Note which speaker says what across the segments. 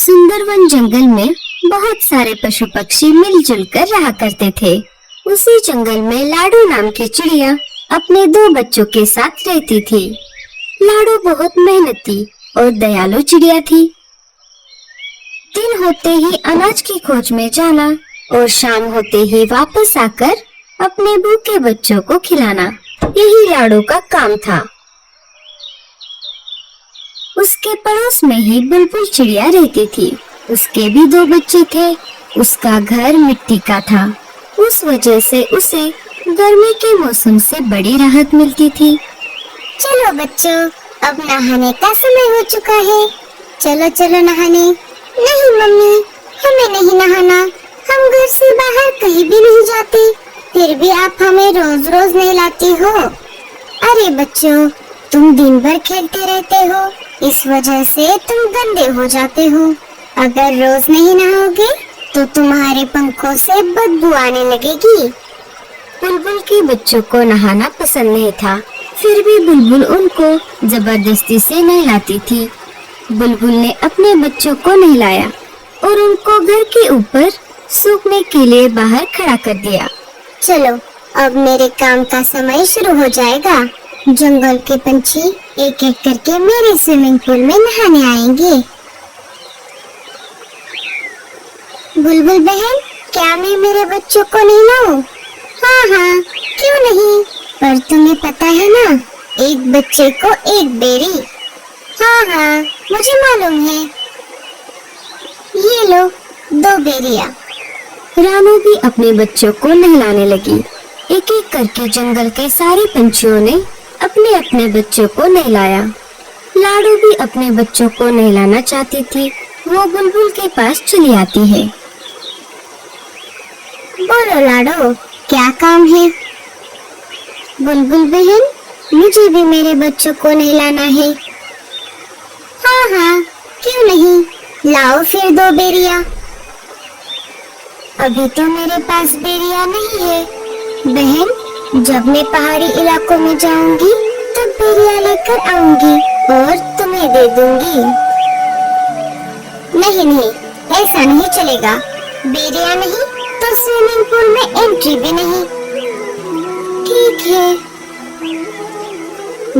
Speaker 1: सुंदरवन जंगल में बहुत सारे पशु पक्षी मिलजुल कर रहा करते थे। उसी जंगल में लाडो नाम की चिड़िया अपने दो बच्चों के साथ रहती थी। लाडो बहुत मेहनती और दयालु चिड़िया थी। दिन होते ही अनाज की खोज में जाना और शाम होते ही वापस आकर अपने भूखे बच्चों को खिलाना, यही लाडो का काम था। उसके पड़ोस में ही बुलबुल चिड़िया रहती थी। उसके भी दो बच्चे थे। उसका घर मिट्टी का था, उस वजह से उसे गर्मी के मौसम से बड़ी राहत मिलती थी।
Speaker 2: चलो बच्चों, अब नहाने का समय हो चुका है। चलो चलो नहाने। नहीं मम्मी, हमें नहीं नहाना। हम घर से बाहर कहीं भी नहीं जाते, फिर भी आप हमें रोज रोज नहलाती हो। अरे बच्चों, तुम दिन भर खेलते रहते हो, इस वजह से तुम गंदे हो जाते हो। अगर रोज नहीं नहाओगे तो तुम्हारे पंखों से बदबू आने लगेगी।
Speaker 1: बुलबुल के बच्चों को नहाना पसंद नहीं था, फिर भी बुलबुल उनको जबरदस्ती से नहलाती थी। बुलबुल ने अपने बच्चों को नहलाया और उनको घर के ऊपर सूखने के लिए बाहर खड़ा कर दिया।
Speaker 2: चलो, अब मेरे काम का समय शुरू हो जाएगा। जंगल के पंछी एक एक करके मेरे स्विमिंग पूल में नहाने आएंगे। बुलबुल बहन, क्या मैं मेरे बच्चों को नहलाऊं? हाँ हाँ, क्यों नहीं, पर तुम्हें पता है ना, एक बच्चे को एक बेरी। हाँ हाँ, मुझे मालूम है। ये लो 2 बेरियां।
Speaker 1: रानू भी अपने बच्चों को नहलाने लगी। एक एक करके जंगल के सारे पंछियों ने अपने अपने बच्चों को नहलाया। लाडो भी अपने बच्चों को नहलाना चाहती थी। वो बुलबुल के पास चली आती है।
Speaker 2: बोलो लाडो, क्या काम है? बुलबुल बहन, मुझे भी मेरे बच्चों को नहलाना है। हाँ हाँ, क्यों नहीं, लाओ फिर 2 बेरियां। अभी तो मेरे पास बेरियां नहीं है। बहन, जब मैं पहाड़ी इलाकों में जाऊंगी तब बेरियां लेकर आऊंगी और तुम्हें दे दूंगी। नहीं नहीं, ऐसा नहीं चलेगा। बेरियां नहीं तो स्विमिंग पूल में एंट्री भी नहीं। ठीक है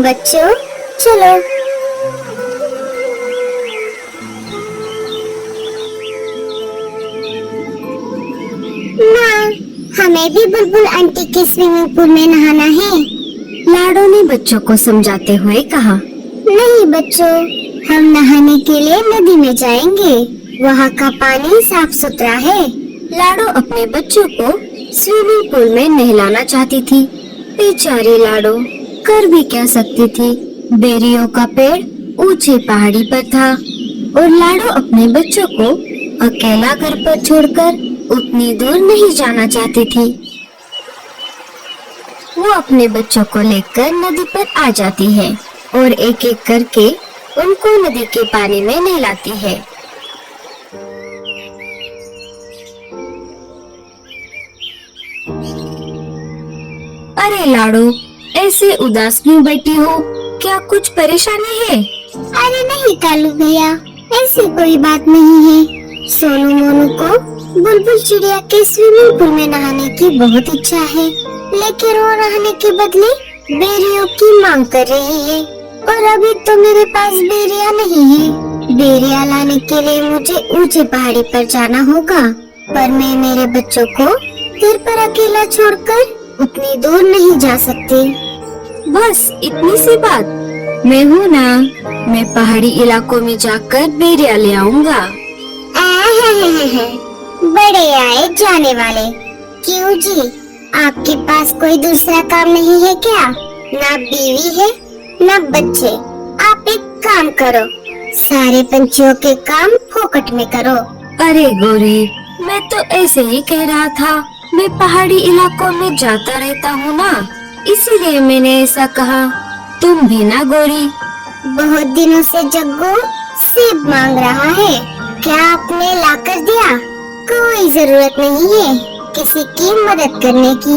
Speaker 2: बच्चों, चलो। माँ, हमें भी बुलबुल आंटी के स्विमिंग पूल में नहाना है।
Speaker 1: लाडो ने बच्चों को समझाते हुए कहा।
Speaker 2: नहीं बच्चों, हम नहाने के लिए नदी में जाएंगे, वहाँ का पानी साफ सुथरा है।
Speaker 1: लाडो अपने बच्चों को स्विमिंग पूल में नहलाना चाहती थी। बेचारी लाडो कर भी क्या सकती थी। बेरियों का पेड़ ऊंचे पहाड़ी पर था और लाडो अपने बच्चों को अकेला घर पर छोड़कर उतनी दूर नहीं जाना चाहती थी। वो अपने बच्चों को लेकर नदी पर आ जाती है और एक एक करके उनको नदी के पानी में नहलाती है। अरे लाडो, ऐसे उदास क्यों बैठी हो? क्या कुछ परेशानी है?
Speaker 2: अरे नहीं कालू भैया, ऐसी कोई बात नहीं है। सोनू मोनू को बुलबुल चिड़िया के स्विमिंग पूल में नहाने की बहुत इच्छा है, लेकिन वो नहाने के बदले बेरियों की मांग कर रही है और अभी तो मेरे पास बेरिया नहीं है। बेरिया लाने के लिए मुझे ऊंचे पहाड़ी पर जाना होगा, पर मैं मेरे बच्चों को घर पर अकेला छोड़कर उतनी दूर नहीं जा सकती।
Speaker 1: बस इतनी सी बात, मैं हूँ ना, मैं पहाड़ी इलाकों में जाकर बेरिया ले आऊंगा।
Speaker 2: बड़े आए जाने वाले। क्यों जी, आपके पास कोई दूसरा काम नहीं है क्या? ना बीवी है ना बच्चे। आप एक काम करो, सारे पंछियों के काम फोकट में करो।
Speaker 1: अरे गोरी, मैं तो ऐसे ही कह रहा था। मैं पहाड़ी इलाकों में जाता रहता हूँ ना, इसीलिए मैंने ऐसा कहा। तुम भी ना गोरी।
Speaker 2: बहुत दिनों से जग्गू सेब मांग रहा है, क्या आपने ला कर दिया? कोई जरूरत नहीं है किसी की मदद करने की।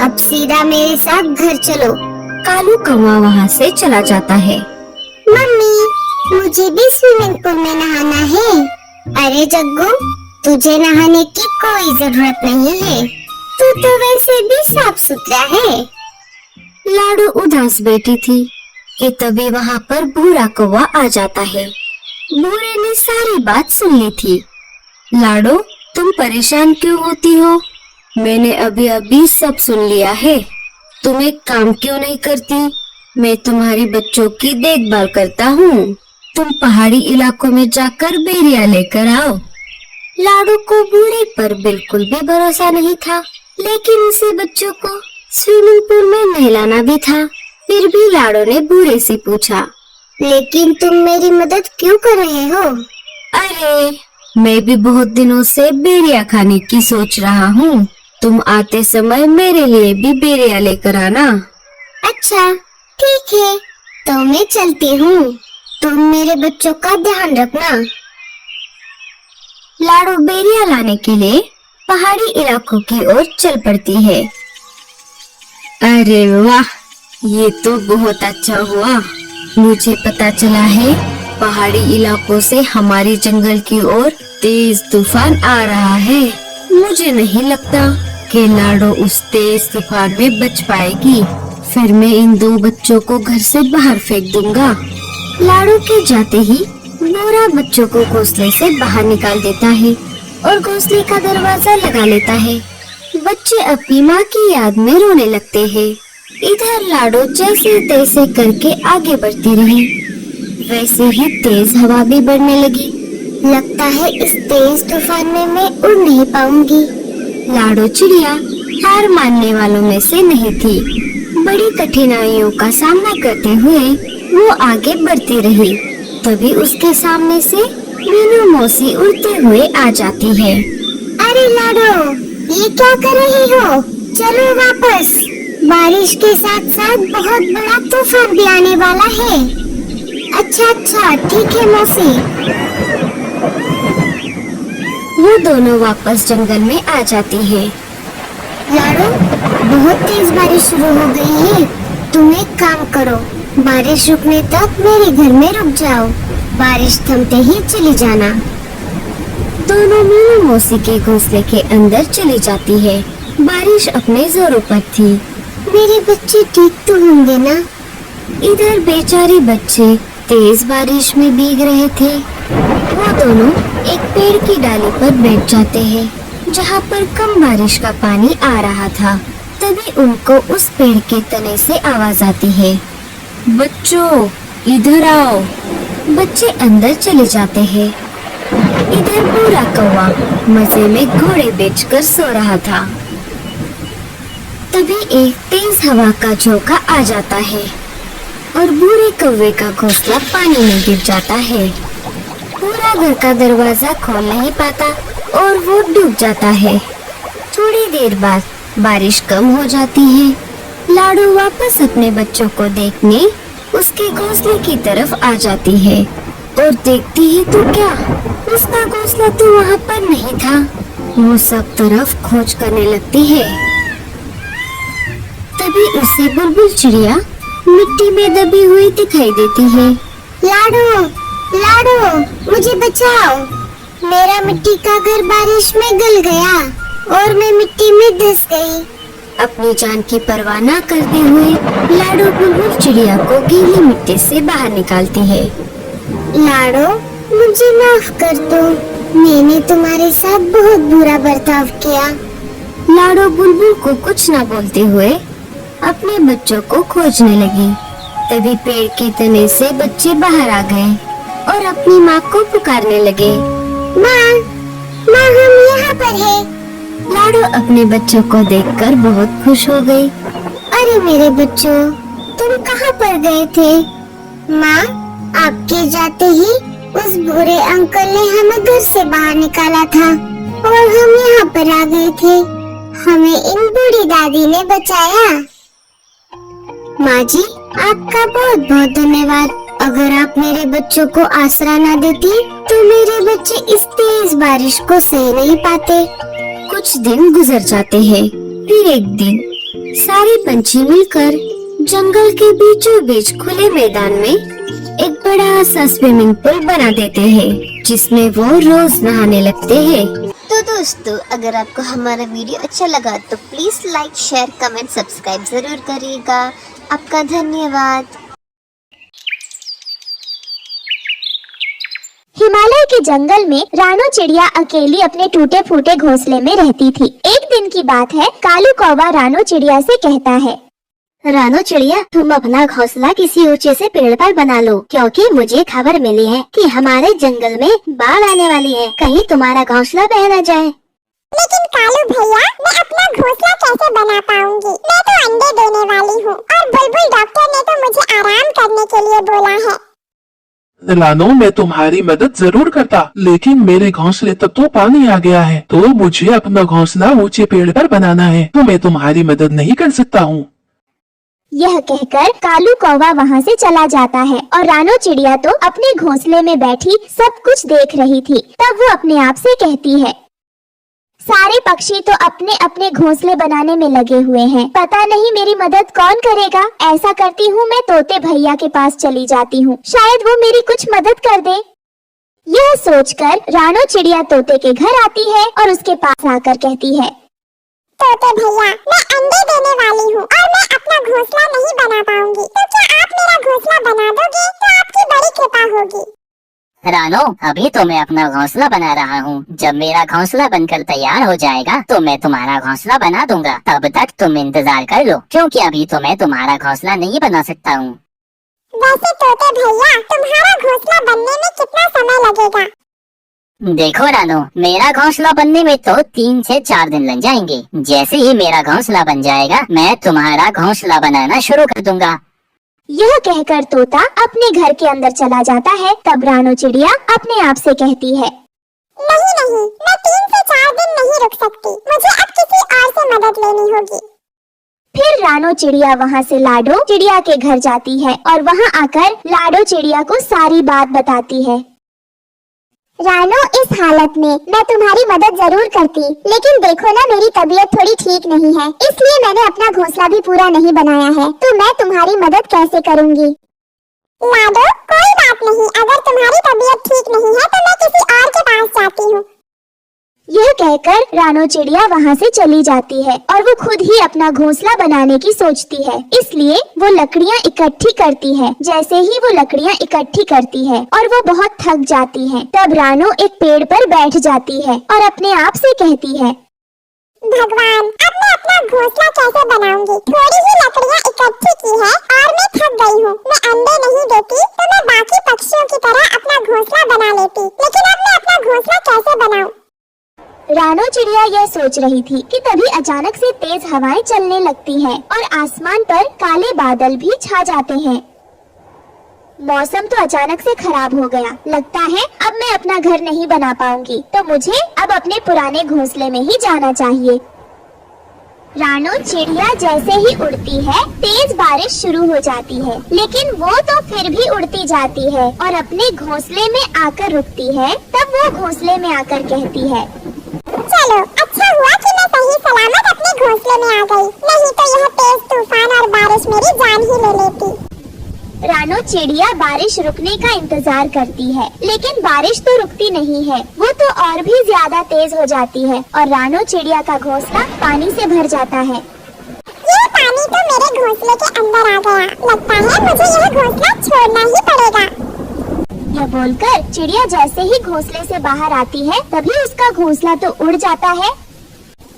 Speaker 2: अब सीधा मेरे साथ घर चलो।
Speaker 1: कालू कौवा वहाँ से चला जाता है।
Speaker 2: मम्मी, मुझे भी स्विमिंग पूल में नहाना है। अरे जग्गू, तुझे नहाने की कोई जरूरत नहीं है। तू तो वैसे भी साफ सुथरा है।
Speaker 1: लाडो उदास बैठी थी कि तभी वहाँ पर भूरा कौवा आ जाता है। भूरे ने सारी बात सुन ली थी। लाडो, तुम परेशान क्यों होती हो? मैंने अभी अभी सब सुन लिया है। तुम एक काम क्यों नहीं करती? मैं तुम्हारी बच्चों की देखभाल करता हूँ। तुम पहाड़ी इलाकों में जाकर बेरिया लेकर आओ। लाडो को भूरे पर बिल्कुल भी भरोसा नहीं था, लेकिन उसे बच्चों को स्विमिंग पूल में नहलाना भी था। फिर भी लाडो ने भूरे से पूछा,
Speaker 2: लेकिन तुम मेरी मदद क्यों कर रहे हो?
Speaker 1: अरे, मैं भी बहुत दिनों से बेरिया खाने की सोच रहा हूँ। तुम आते समय मेरे लिए भी बेरिया लेकर आना।
Speaker 2: अच्छा, ठीक है, तो मैं चलती हूँ। तुम मेरे बच्चों का ध्यान रखना।
Speaker 1: लाडो बेरिया लाने के लिए पहाड़ी इलाकों की ओर चल पड़ती है। अरे वाह, ये तो बहुत अच्छा हुआ। मुझे पता चला है पहाड़ी इलाकों से हमारी जंगल की ओर तेज तूफान आ रहा है। मुझे नहीं लगता कि लाडो उस तेज तूफान में बच पाएगी। फिर मैं इन दो बच्चों को घर से बाहर फेंक दूंगा। लाडो के जाते ही भूरा बच्चों को घोंसले से बाहर निकाल देता है और घोंसले का दरवाजा लगा लेता है। बच्चे अपनी माँ की याद में रोने लगते हैं। इधर लाडो जैसे तैसे करके आगे बढ़ती रही। वैसे ही तेज हवा भी बढ़ने लगी।
Speaker 2: लगता है इस तेज तूफान में मैं उड़ नहीं पाऊंगी।
Speaker 1: लाडो चिड़िया हार मानने वालों में से नहीं थी। बड़ी कठिनाइयों का सामना करते हुए वो आगे बढ़ती रही। तभी उसके सामने से मीनू मौसी उड़ते हुए आ जाती है।
Speaker 2: अरे लाडो, ये क्या कर रही हो? चलो वापस। बारिश के साथ साथ बहुत बड़ा तूफान भी आने वाला है। अच्छा, ठीक है मौसी।
Speaker 1: वो दोनों वापस जंगल में आ जाती है।
Speaker 2: लाडो, बहुत तेज बारिश शुरू हो गई है। तुम एक काम करो, बारिश रुकने तक मेरे घर में रुक जाओ। बारिश थमते ही चली जाना।
Speaker 1: दोनों मीनू मौसी के घोंसले के अंदर चली जाती है। बारिश अपने जोरों पर थी।
Speaker 2: मेरे बच्चे ठीक तो होंगे ना?
Speaker 1: इधर बेचारे बच्चे तेज बारिश में भीग रहे थे। वो दोनों एक पेड़ की डाली पर बैठ जाते हैं, जहाँ पर कम बारिश का पानी आ रहा था। तभी उनको उस पेड़ के तने से आवाज आती है, बच्चों इधर आओ। बच्चे अंदर चले जाते हैं। इधर पूरा कौवा मजे में घोड़े बेचकर सो रहा था। तभी एक तेज हवा का झोंका आ जाता है और बूढ़े कौवे का घोंसला पानी में गिर जाता है। पूरा घर का दरवाजा खोल नहीं पाता और वो डूब जाता है। थोड़ी देर बाद बारिश कम हो जाती है। लाडो वापस अपने बच्चों को देखने उसके घोंसले की तरफ आ जाती है और देखती है तो क्या, उसका घोंसला तो वहाँ पर नहीं था। वो सब तरफ खोज करने लगती है। तभी उसे बुलबुल चिड़िया मिट्टी में दबी हुई दिखाई देती है।
Speaker 2: लाडो, लाडो, मुझे बचाओ। मेरा मिट्टी का घर बारिश में गल गया और मैं मिट्टी में धंस गई।
Speaker 1: अपनी जान की परवाह न करते हुए लाडो बुलबुल चिड़िया को गीली मिट्टी से बाहर निकालती है।
Speaker 2: लाडो, मुझे माफ कर दो। मैंने तुम्हारे साथ बहुत बुरा बर्ताव किया।
Speaker 1: लाडो बुलबुल को कुछ न बोलते हुए अपने बच्चों को खोजने लगी। तभी पेड़ के तने से बच्चे बाहर आ गए और अपनी माँ को पुकारने लगे,
Speaker 2: माँ, माँ, हम यहाँ पर हैं।
Speaker 1: लाडो अपने बच्चों को देखकर बहुत खुश हो गई।
Speaker 2: अरे मेरे बच्चों, तुम कहाँ पर गए थे? माँ, आपके जाते ही उस बुरे अंकल ने हमें घर से बाहर निकाला था और हम यहाँ पर आ गए थे। हमें इन बूढ़ी दादी ने बचाया। माँ जी, आपका बहुत बहुत धन्यवाद। अगर आप मेरे बच्चों को आसरा न देती तो मेरे बच्चे इस तेज बारिश को सह नहीं पाते।
Speaker 1: कुछ दिन गुजर जाते हैं। फिर एक दिन सारे पंछी मिलकर जंगल के बीचों बीच खुले मैदान में एक बड़ा सा स्विमिंग पूल बना देते हैं, जिसमें वो रोज नहाने लगते हैं।
Speaker 2: तो दोस्तों, अगर आपको हमारा वीडियो अच्छा लगा तो please like, share, comment, subscribe जरूर करिएगा। आपका धन्यवाद।
Speaker 3: हिमालय के जंगल में रानो चिड़िया अकेली अपने टूटे फूटे घोंसले में रहती थी। एक दिन की बात है, कालू कौवा रानो चिड़िया से कहता है,
Speaker 2: रानो चिड़िया, तुम अपना घोंसला किसी ऊंचे से पेड़ पर बना लो, क्योंकि मुझे खबर मिली है कि हमारे जंगल में बाढ़ आने वाली है। कहीं तुम्हारा घोंसला बह न जाए।
Speaker 4: लेकिन कालू भैया, मैं अपना घोंसला कैसे बना पाऊंगी? मैं तो अंडे देने वाली हूँ और बुलबुल डॉक्टर ने तो मुझे आराम करने के लिए बोला है।
Speaker 5: रानो, मैं तुम्हारी मदद जरूर करता, लेकिन मेरे घोंसले तक तो पानी आ गया है, तो मुझे अपना घोंसला ऊंचे पेड़ पर बनाना है, तो मैं तुम्हारी मदद नहीं कर सकता हूँ।
Speaker 3: यह कहकर कालू कौवा वहाँ से चला जाता है और रानो चिड़िया तो अपने घोंसले में बैठी सब कुछ देख रही थी। तब वो अपने आप से कहती है, सारे पक्षी तो अपने अपने घोंसले बनाने में लगे हुए हैं, पता नहीं मेरी मदद कौन करेगा। ऐसा करती हूँ, मैं तोते भैया के पास चली जाती हूँ, शायद वो मेरी कुछ मदद कर दे। यह सोचकर रानो चिड़िया तोते के घर आती है और उसके पास आकर कहती है,
Speaker 4: तोते भैया, मैं अंडे देने वाली हूँ और मैं अपना घोंसला नहीं बना पाऊंगी, तो क्या आप मेरा घोंसला बना दोगे? तो आपकी बड़ी कृपा होगी।
Speaker 6: रानो, अभी तो मैं अपना घोंसला बना रहा हूँ। जब मेरा घोंसला बनकर तैयार हो जाएगा तो मैं तुम्हारा घोंसला बना दूंगा। तब तक तुम इंतजार कर लो, क्योंकि अभी तो मैं तुम्हारा घोंसला नहीं बना सकता हूँ।
Speaker 4: वैसे तोते भैया, तुम्हारा घोंसला बनने में कितना समय लगेगा?
Speaker 6: देखो रानो, मेरा घोंसला बनने में तो 3 से 4 दिन लग जाएंगे। जैसे ही मेरा घोंसला बन जाएगा, मैं तुम्हारा घोंसला बनाना शुरू कर दूंगा।
Speaker 3: यह कहकर तोता अपने घर के अंदर चला जाता है। तब रानो चिड़िया अपने आप से कहती है,
Speaker 4: नहीं नहीं, मैं 3 से 4 दिन नहीं रुक सकती, मुझे अब किसी और से मदद लेनी होगी।
Speaker 3: फिर रानो चिड़िया वहाँ से लाडो चिड़िया के घर जाती है और वहाँ आकर लाडो चिड़िया को सारी बात बताती है।
Speaker 4: रानो, इस हालत में मैं तुम्हारी मदद जरूर करती, लेकिन देखो ना, मेरी तबीयत थोड़ी ठीक नहीं है, इसलिए मैंने अपना घोंसला भी पूरा नहीं बनाया है, तो मैं तुम्हारी मदद कैसे करूंगी? लाडो, कोई बात नहीं, अगर तुम्हारी तबीयत ठीक नहीं है तो मैं किसी और के पास जाती हूँ।
Speaker 3: यह कहकर रानो चिड़िया वहाँ से चली जाती है और वो खुद ही अपना घोंसला बनाने की सोचती है। इसलिए वो लकड़ियाँ इकट्ठी करती है। जैसे ही वो लकड़ियाँ इकट्ठी करती है और वो बहुत थक जाती है, तब रानो एक पेड़ पर बैठ जाती है और अपने आप से कहती है,
Speaker 4: भगवान, अब मैं अपना घोंसला कैसे बनाऊंगी? थोड़ी ही लकड़ियाँ इकट्ठी की है और मैं थक गई हूँ। मैं अंडे नहीं देती तो मैं बाकी पक्षियों की तरह अपना घोंसला बना लेती, लेकिन अब मैं अपना घोंसला कैसे बनाऊं?
Speaker 3: रानो चिड़िया यह सोच रही थी कि तभी अचानक से तेज हवाएं चलने लगती हैं और आसमान पर काले बादल भी छा जाते हैं। मौसम तो अचानक से खराब हो गया। लगता है अब मैं अपना घर नहीं बना पाऊंगी, तो मुझे अब अपने पुराने घोंसले में ही जाना चाहिए। रानो चिड़िया जैसे ही उड़ती है, तेज बारिश शुरू हो जाती है, लेकिन वो तो फिर भी उड़ती जाती है और अपने घोंसले में आकर रुकती है। तब वो घोंसले में आकर कहती है,
Speaker 4: चलो, अच्छा हुआ कि मैं सही सलामत अपने घोंसले में आ गई, नहीं तो यह तेज तूफान और बारिश मेरी जान ही ले लेती।
Speaker 3: रानो चिड़िया बारिश रुकने का इंतजार करती है, लेकिन बारिश तो रुकती नहीं है, वो तो और भी ज्यादा तेज हो जाती है और रानो चिड़िया का घोंसला पानी से भर जाता है।
Speaker 4: ये पानी तो मेरे घोंसले के अंदर आ गया, लगता है मुझे यह घोंसला छोड़ना ही पड़ेगा।
Speaker 3: यह बोलकर चिड़िया जैसे ही घोंसले से बाहर आती है, तभी उसका घोंसला तो उड़ जाता है।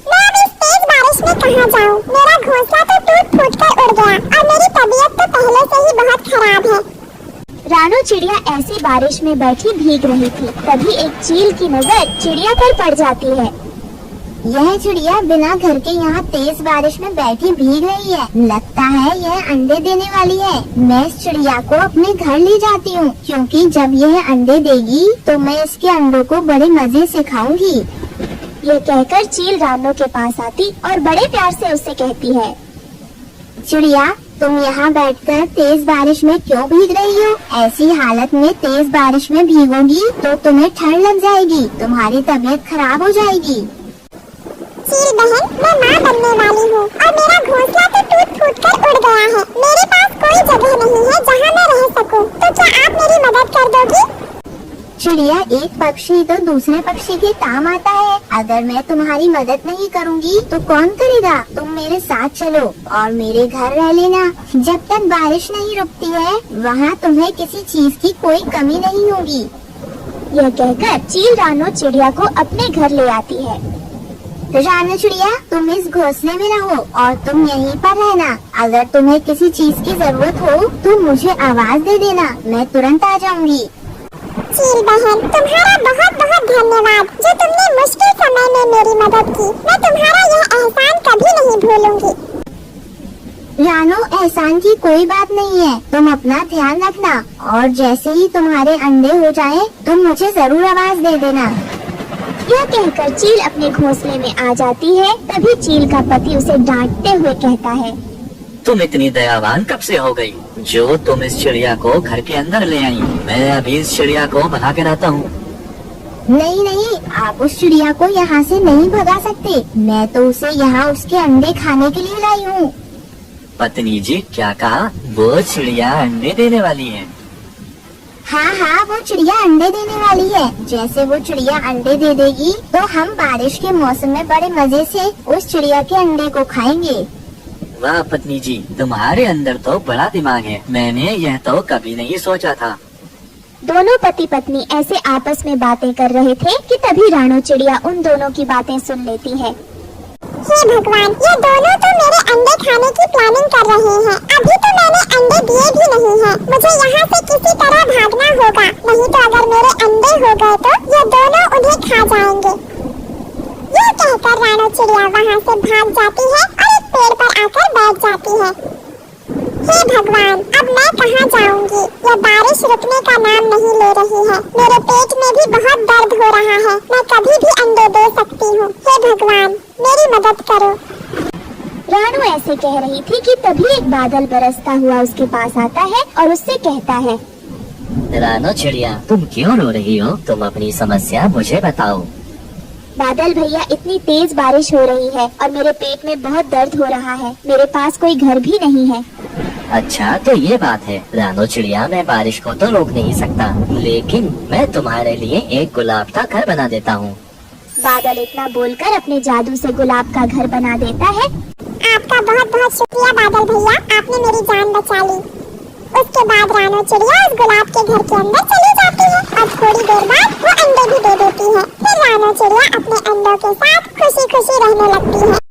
Speaker 4: मैं अब इस तेज बारिश में कहाँ जाऊँ? मेरा घोंसला तो टूट फूट कर उड़ गया और मेरी तबीयत तो पहले से ही बहुत खराब है।
Speaker 3: रानो चिड़िया ऐसी बारिश में बैठी भीग रही थी, तभी एक चील की नजर चिड़िया पर पड़ जाती है।
Speaker 2: यह चिड़िया बिना घर के यहाँ तेज बारिश में बैठी भीग रही है। लगता है यह अंडे देने वाली है। मैं इस चिड़िया को अपने घर ले जाती हूँ, क्योंकि जब यह अंडे देगी तो मैं इसके अंडों को बड़े मजे से खाऊंगी।
Speaker 3: यह कहकर चील रानो के पास आती और बड़े प्यार से उससे कहती है,
Speaker 2: चिड़िया, तुम यहाँ बैठकर तेज बारिश में क्यों भीग रही हो? ऐसी हालत में तेज बारिश में भीगोगी तो तुम्हें ठंड लग जाएगी, तुम्हारी तबीयत खराब हो जाएगी।
Speaker 4: चील बहन, मैं माँ बनने वाली हूँ और मेरा घोंसला तो टूट फूट कर उड़ गया है। मेरे पास कोई जगह नहीं है जहाँ मैं रह सकूँ, तो क्या आप मेरी मदद कर दोगी?
Speaker 2: चिड़िया एक पक्षी तो दूसरे पक्षी के काम आता है। अगर मैं तुम्हारी मदद नहीं करूँगी तो कौन करेगा? तुम मेरे साथ चलो और मेरे घर रह लेना। जब तक बारिश नहीं रुकती है वहाँ तुम्हें किसी चीज की कोई कमी नहीं होगी।
Speaker 3: यह कहकर चील रानो चिड़िया को अपने घर ले आती है।
Speaker 2: रानो चिड़िया, तुम इस घोंसले में रहो और तुम यहीं पर रहना। अगर तुम्हें किसी चीज की जरूरत हो तो मुझे आवाज दे देना, मैं तुरंत आ जाऊंगी।
Speaker 4: चील बहन, तुम्हारा बहुत बहुत धन्यवाद जो तुमने मुश्किल समय में मेरी मदद की। मैं तुम्हारा यह एहसान कभी नहीं भूलूंगी।
Speaker 2: रानो, एहसान की कोई बात नहीं है। तुम अपना ध्यान रखना और जैसे ही तुम्हारे अंडे हो जाए तुम मुझे जरूर आवाज दे देना।
Speaker 3: यह कहकर चील अपने घोंसले में आ जाती है। तभी चील का पति उसे डांटते हुए कहता है,
Speaker 7: तुम इतनी दयावान कब से हो गई जो तुम इस चिड़िया को घर के अंदर ले आई? मैं अभी इस चिड़िया को भगा के लाता हूँ।
Speaker 2: नहीं नहीं, आप उस चिड़िया को यहाँ से नहीं भगा सकते। मैं तो उसे यहाँ उसके अंडे खाने के लिए लाई हूँ।
Speaker 7: पत्नी जी, क्या कहा? वो चिड़िया अंडे देने वाली है?
Speaker 2: हाँ हाँ, वो चिड़िया अंडे देने वाली है। जैसे वो चिड़िया अंडे दे देगी तो हम बारिश के मौसम में बड़े मजे से उस चिड़िया के अंडे को खाएंगे।
Speaker 7: वाह पत्नी जी, तुम्हारे अंदर तो बड़ा दिमाग है। मैंने यह तो कभी नहीं सोचा था।
Speaker 3: दोनों पति पत्नी ऐसे आपस में बातें कर रहे थे कि तभी रानो चिड़िया उन दोनों की बातें सुन लेती है।
Speaker 4: हे भगवान, ये दोनों तो मेरे अंडे खाने की प्लानिंग कर रहे हैं। अभी तो मैंने अंडे दिए भी नहीं हैं। मुझे यहाँ से किसी तरह भागना होगा, नहीं तो अगर मेरे अंडे हो गए तो ये दोनों उन्हें खा जाएंगे। ये कहकर रानो चिड़िया वहाँ से भाग जाती है और एक पेड़ पर आकर बैठ जाती है। हे भगवान, अब मैं कहाँ जाऊँगी? ये बारिश रुकने का नाम नहीं ले रही है। मेरे पेट में भी बहुत दर्द हो रहा है। मैं कभी भी अंडे दे सकती हूँ। हे भगवान, मेरी मदद करो।
Speaker 3: रानो ऐसे कह रही थी कि तभी एक बादल बरसता हुआ उसके पास आता है और उससे कहता है,
Speaker 7: रानो चिड़िया, तुम क्यों रो रही हो? तुम अपनी समस्या मुझे बताओ।
Speaker 3: बादल भैया, इतनी तेज बारिश हो रही है और मेरे पेट में बहुत दर्द हो रहा है। मेरे पास कोई घर भी नहीं है।
Speaker 7: अच्छा, तो ये बात है। रानो चिड़िया, मैं बारिश को तो रोक नहीं सकता, लेकिन मैं तुम्हारे लिए एक गुलाब का घर बना देता हूँ।
Speaker 3: बादल इतना बोलकर अपने जादू से गुलाब का घर बना देता है।
Speaker 4: आपका बहुत बहुत शुक्रिया बादल भैया, आपने मेरी जान बचा ली। उसके बाद रानो चिड़िया उस गुलाब के घर के अंदर चली जाती है और थोड़ी देर बाद वो अंडे भी दे देती है। फिर रानो चिड़िया अपने अंडों के साथ खुशी खुशी रहने लगती है।